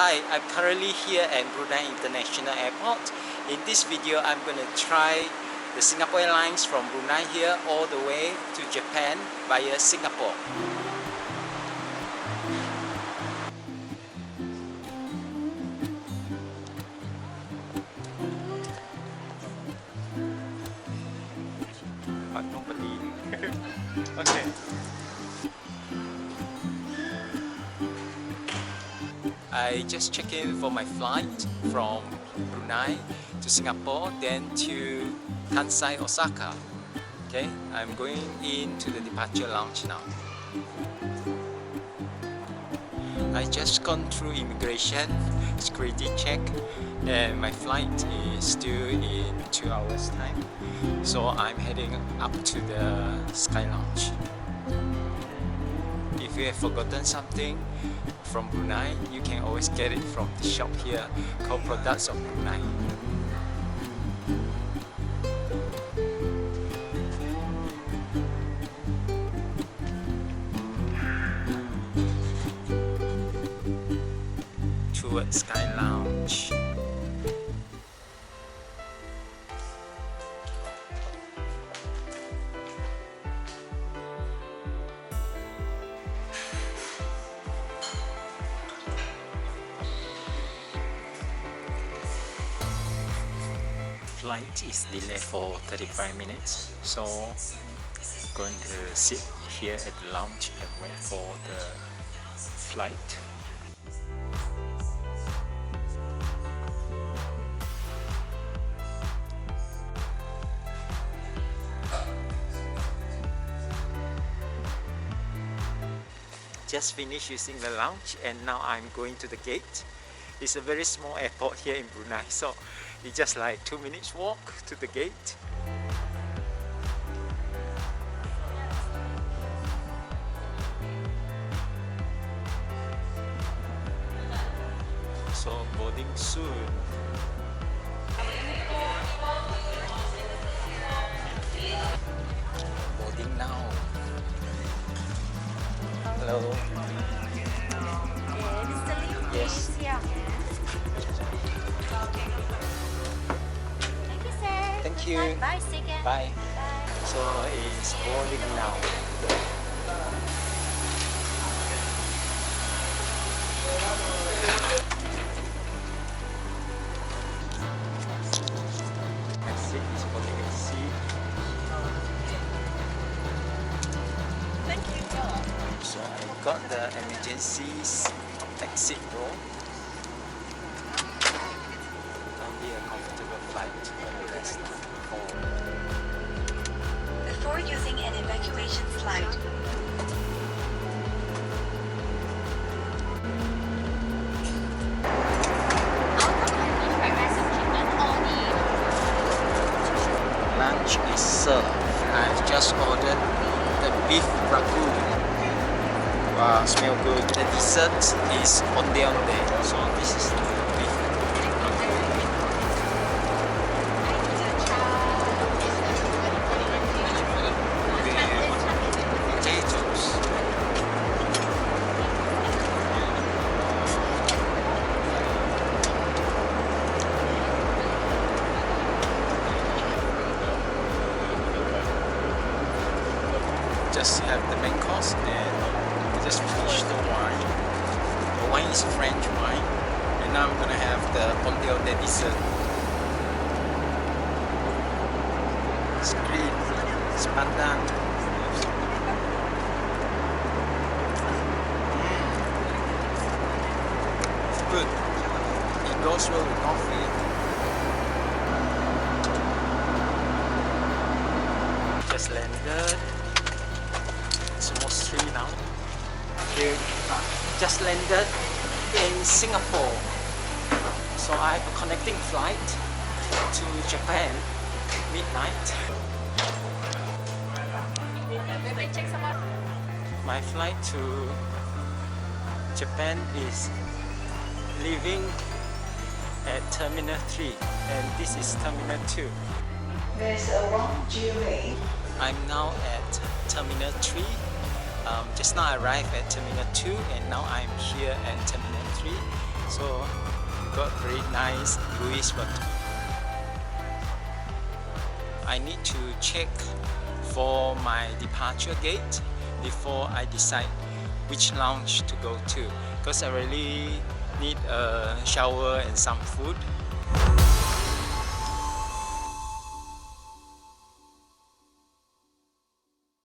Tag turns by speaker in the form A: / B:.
A: Hi, I'm currently here at Brunei International Airport. In this video, I'm going to try the Singapore Airlines from Brunei here all the way to Japan via Singapore. Nobody. Okay. I just checked in for my flight from Brunei to Singapore, then to Kansai, Osaka. Okay, I'm going into the departure lounge now. I just gone through immigration, security check, and my flight is still in 2 hours time. So I'm heading up to the Sky Lounge. If you have forgotten something from Brunei, you can always get it from the shop here called Products of Brunei. Towards Sky Lounge. Flight is delayed for 35 minutes, so I'm going to sit here at the lounge and wait for the flight. Just finished using the lounge and now I'm going to the gate. It's a very small airport here in Brunei, so it's just like 2 minutes walk to the gate. So boarding soon. Boarding now. Hello. Yes.
B: Thank you, sir.
A: Thank you.
B: Bye, second.
A: Bye. So it's boarding now. Exit is boarding exit.
B: Thank you.
A: So I got the emergency exit door. Only a comfortable flight for the rest
C: Before using an evacuation slide,
A: lunch is served. I've just ordered the beef ragu. Wow, smell good. The dessert is onde. So this is the beef ragu. Potatoes. Just have the main course and just finish the wine. The wine is French wine, and now I'm gonna have the onde dessert. It's green, it's pandan. It's good. It goes well with coffee. Just landed. It's almost 3 now. Here, just landed in Singapore. So I have a connecting flight to Japan midnight. My flight to Japan is leaving at Terminal 3 and this is Terminal 2.
C: there's a wrong delay.
A: I'm now at Terminal 3. Just now I arrived at Terminal 2 and now I'm here at Terminal 3. So we got very nice Louis Vuitton. I need to check for my departure gate before I decide which lounge to go to, because I really need a shower and some food.